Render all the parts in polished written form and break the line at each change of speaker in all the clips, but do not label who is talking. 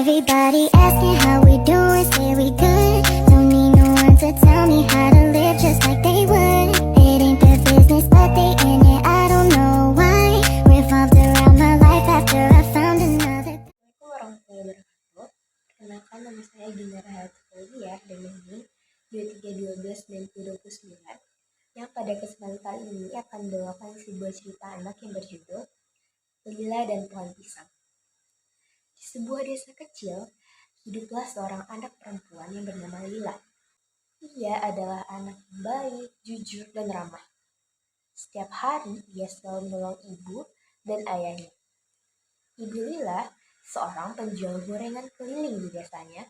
Everybody asking how we doing, say we good. Don't need no one to tell me how to live just like they would. It ain't their business but they in it, I don't know why. Revolved around my life after I found another.
Assalamualaikum warahmatullahi wabarakatuh. Perkenalkan, nama saya Gina Rahati Fauziah dengan NIM 2312-2029 yang pada kesempatan kali ini akan membawakan sebuah cerita anak yang berjudul Lila dan Pohon Pisang. Di sebuah desa kecil, hiduplah seorang anak perempuan yang bernama Lila. Ia adalah anak yang baik, jujur, dan ramah. Setiap hari, ia selalu menolong ibu dan ayahnya. Ibu Lila seorang penjual gorengan keliling di desanya,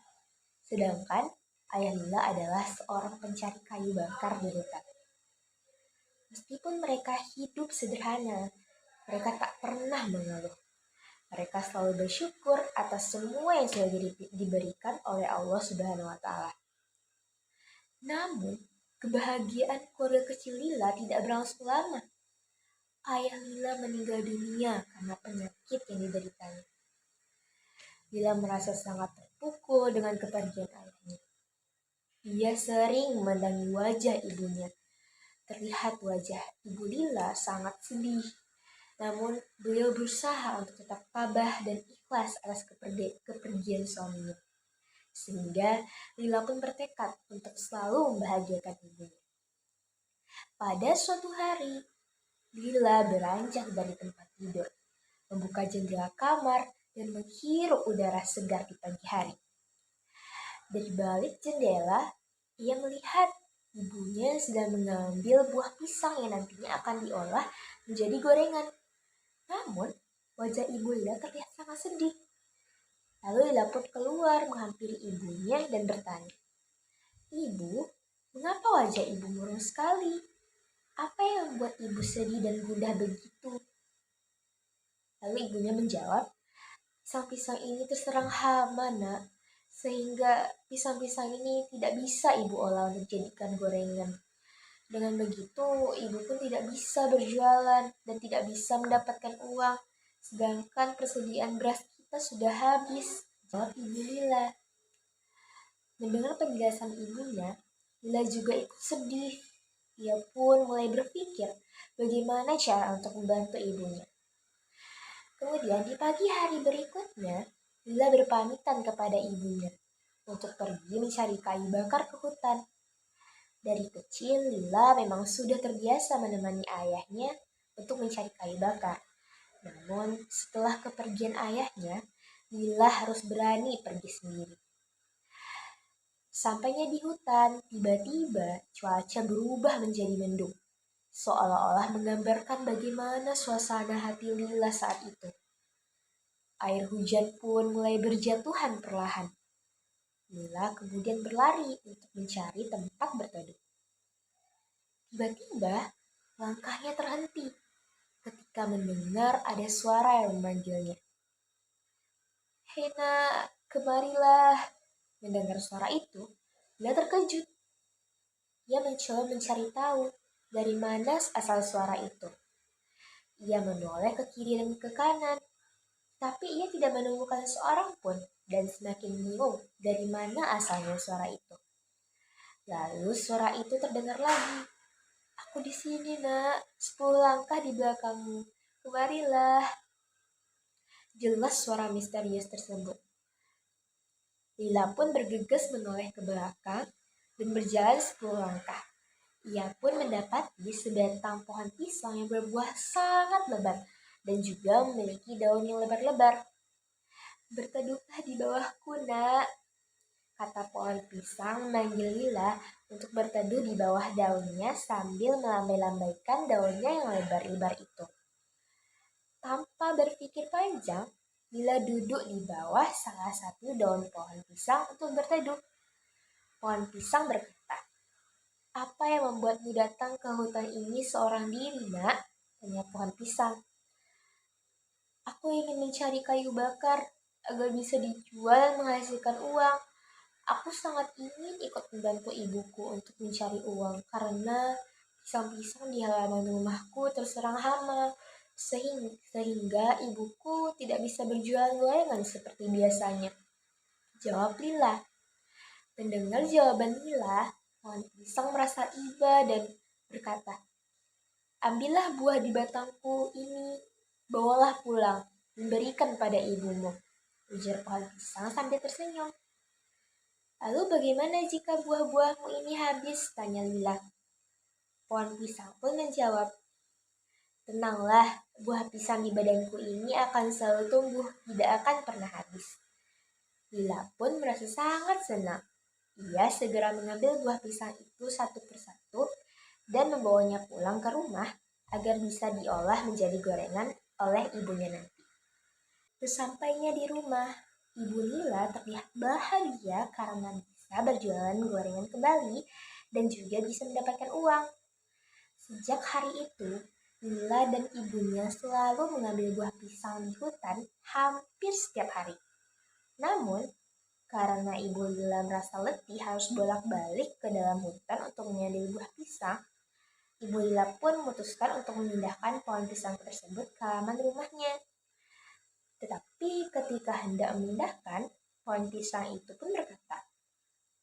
sedangkan ayah Lila adalah seorang pencari kayu bakar di hutan. Meskipun mereka hidup sederhana, mereka tak pernah mengeluh. Mereka selalu bersyukur atas semua yang sudah diberikan oleh Allah Subhanahu wa Ta'ala. Namun, kebahagiaan keluarga kecil Lila tidak berlangsung lama. Ayah Lila meninggal dunia karena penyakit yang dideritanya. Lila merasa sangat terpukul dengan kepergian ayahnya. Ia sering memandangi wajah ibunya. Terlihat wajah ibu Lila sangat sedih. Namun, beliau berusaha untuk tetap tabah dan ikhlas atas kepergian suaminya. Sehingga Lila pun bertekad untuk selalu membahagiakan ibunya. Pada suatu hari, Lila beranjak dari tempat tidur, membuka jendela kamar, dan menghirup udara segar di pagi hari. Dari balik jendela, ia melihat ibunya sedang mengambil buah pisang yang nantinya akan diolah menjadi gorengan. Namun, wajah ibu Lila terlihat sangat sedih. Lalu Lila pun keluar menghampiri ibunya dan bertanya, "Ibu, mengapa wajah ibu murung sekali? Apa yang membuat ibu sedih dan gundah begitu?" Lalu ibunya menjawab, "Pisang-pisang ini terserang hama, Nak, sehingga pisang-pisang ini tidak bisa ibu olah untuk dijadikan gorengan. Dengan begitu, ibu pun tidak bisa berjualan dan tidak bisa mendapatkan uang, sedangkan persediaan beras kita sudah habis," jawab ibu Lila. Mendengar penjelasan ibunya, Lila juga ikut sedih. Ia pun mulai berpikir bagaimana cara untuk membantu ibunya. Kemudian di pagi hari berikutnya, Lila berpamitan kepada ibunya untuk pergi mencari kayu bakar ke hutan. Dari kecil, Lila memang sudah terbiasa menemani ayahnya untuk mencari kayu bakar. Namun, setelah kepergian ayahnya, Lila harus berani pergi sendiri. Sampainya di hutan, tiba-tiba cuaca berubah menjadi mendung, seolah-olah menggambarkan bagaimana suasana hati Lila saat itu. Air hujan pun mulai berjatuhan perlahan. Lila kemudian berlari untuk mencari tempat berteduh. Tiba-tiba, langkahnya terhenti ketika mendengar ada suara yang memanggilnya. "Hei Nak, kemarilah." Mendengar suara itu, Lila terkejut. Ia mencoba mencari tahu dari mana asal suara itu. Ia menoleh ke kiri dan ke kanan, tapi ia tidak menemukan seorang pun dan semakin bingung dari mana asalnya suara itu. Lalu suara itu terdengar lagi. "Aku di sini, Nak, 10 langkah di belakangmu. Kemarilah." Jelas suara misterius tersebut. Lila pun bergegas menoleh ke belakang dan berjalan 10 langkah. Ia pun mendapati sebatang pohon pisang yang berbuah sangat lebat dan juga memiliki daun yang lebar-lebar. "Berteduhlah di bawahku, Nak," kata pohon pisang memanggil Lila untuk berteduh di bawah daunnya sambil melambai-lambaikan daunnya yang lebar-lebar itu. Tanpa berpikir panjang, Lila duduk di bawah salah satu daun pohon pisang untuk berteduh. Pohon pisang berkata, "Apa yang membuatmu datang ke hutan ini seorang diri, Nak?" tanya pohon pisang. "Aku ingin mencari kayu bakar agar bisa dijual dan menghasilkan uang. Aku sangat ingin ikut membantu ibuku untuk mencari uang karena pisang-pisang di halaman rumahku terserang hama, sehingga ibuku tidak bisa berjualan gorengan seperti biasanya." Jawab Lila. Mendengar jawaban Lila, pohon pisang merasa iba dan berkata, "Ambillah buah di batangku ini, bawalah pulang, dan berikan pada ibumu," ujar pohon pisang sambil tersenyum. "Lalu bagaimana jika buah-buahmu ini habis?" tanya Lila. Pohon pisang pun menjawab, "Tenanglah, buah pisang di badanku ini akan selalu tumbuh, tidak akan pernah habis." Lila pun merasa sangat senang. Ia segera mengambil buah pisang itu satu persatu dan membawanya pulang ke rumah agar bisa diolah menjadi gorengan oleh ibunya nanti. Sesampainya di rumah, Ibu Lila terlihat bahagia karena bisa berjualan gorengan kembali dan juga bisa mendapatkan uang. Sejak hari itu, Lila dan ibunya selalu mengambil buah pisang di hutan hampir setiap hari. Namun, karena Ibu Lila merasa letih harus bolak-balik ke dalam hutan untuk mengambil buah pisang, Ibu Lila pun memutuskan untuk memindahkan pohon pisang tersebut ke halaman rumahnya. Tetapi ketika hendak memindahkan, pohon pisang itu pun berkata,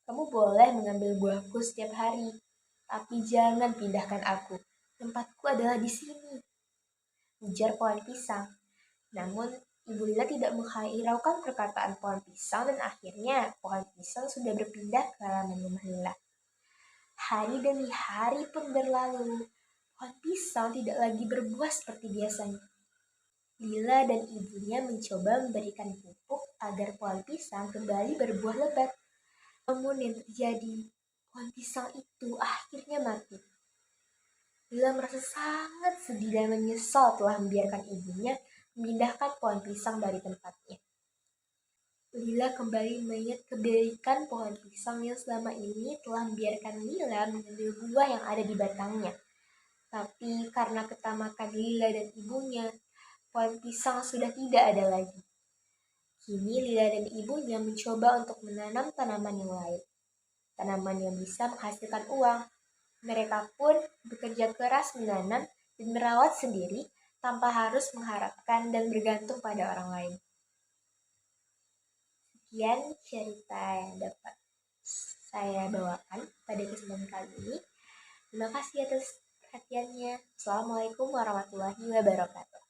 "Kamu boleh mengambil buahku setiap hari, tapi jangan pindahkan aku. Tempatku adalah di sini," ujar pohon pisang. Namun, Ibu Lila tidak menghiraukan perkataan pohon pisang dan akhirnya pohon pisang sudah berpindah ke halaman rumah Lila. Hari demi hari pun berlalu. Pohon pisang tidak lagi berbuah seperti biasanya. Lila dan ibunya mencoba memberikan pupuk agar pohon pisang kembali berbuah lebat. Namun yang terjadi, pohon pisang itu akhirnya mati. Lila merasa sangat sedih dan menyesal telah membiarkan ibunya memindahkan pohon pisang dari tempatnya. Lila kembali mengingat kebaikan pohon pisang yang selama ini telah membiarkan Lila mengambil buah yang ada di batangnya. Tapi karena ketamakan Lila dan ibunya, pohon pisang sudah tidak ada lagi. Kini Lila dan ibunya mencoba untuk menanam tanaman yang lain. Tanaman yang bisa menghasilkan uang. Mereka pun bekerja keras menanam dan merawat sendiri tanpa harus mengharapkan dan bergantung pada orang lain. Sekian cerita yang dapat saya bawakan pada kesempatan kali ini. Terima kasih atas perhatiannya. Assalamualaikum warahmatullahi wabarakatuh.